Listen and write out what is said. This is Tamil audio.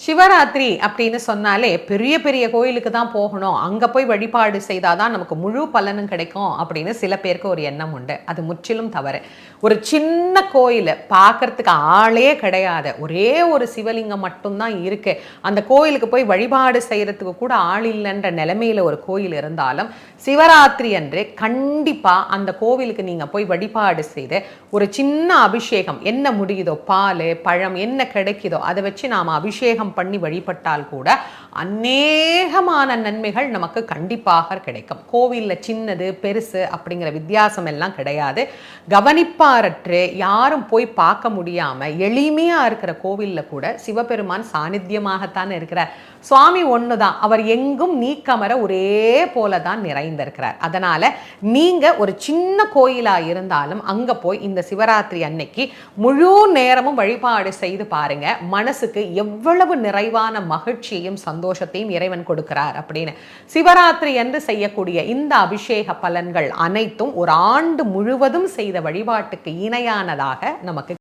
சிவராத்திரி அப்படின்னு சொன்னாலே பெரிய பெரிய கோயிலுக்கு தான் போகணும், அங்கே போய் வழிபாடு செய்தாதான் நமக்கு முழு பலனும் கிடைக்கும் அப்படின்னு சில பேருக்கு ஒரு எண்ணம் உண்டு. அது முற்றிலும் தவறு. ஒரு சின்ன கோயில் பார்க்கறதுக்கு ஆளே கிடையாது, ஒரே ஒரு சிவலிங்கம் மட்டும்தான் இருக்கு, அந்த கோயிலுக்கு போய் வழிபாடு செய்யறதுக்கு கூட ஆள் இல்லைன்ற நிலைமையில ஒரு கோயில் இருந்தாலும் சிவராத்திரி அன்று கண்டிப்பா அந்த கோவிலுக்கு நீங்க போய் வழிபாடு செய்து ஒரு சின்ன அபிஷேகம், என்ன முடியுதோ பால் பழம் என்ன கிடைக்குதோ அதை வச்சு நாம அபிஷேகம் பண்ணி வழிபட்டால் கூட அநேகமான நன்மைகள் நமக்கு கண்டிப்பாக கிடைக்கும். கோவில்ல சின்னது பெருசு அப்படிங்கிற வித்தியாசம் எல்லாம் கிடையாது. கவனிப்பாரற்று யாரும் போய் பார்க்க முடியாம எளிமையா இருக்கிற கோவில்ல கூட சிவபெருமான் சாநித்தியமாகத்தான் இருக்கிறார். சுவாமி ஒண்ணுதான், அவர் எங்கும் நீக்கமர ஒரே போலதான் நிறைந்திருக்கிறார். அதனால நீங்க ஒரு சின்ன கோயிலா இருந்தாலும் அங்க போய் இந்த சிவராத்திரி அன்னைக்கு முழு நேரமும் வழிபாடு செய்து பாருங்க, மனசுக்கு எவ்வளவு நிறைவான மகிழ்ச்சியையும் சந்தோஷத்தையும் இறைவன் கொடுக்கிறார் அப்படின்னு. சிவராத்திரி என்று செய்யக்கூடிய இந்த அபிஷேக பலன்கள் அனைத்தும் ஒரு ஆண்டு முழுவதும் செய்த வழிபாட்டுக்கு இணையானதாக நமக்கு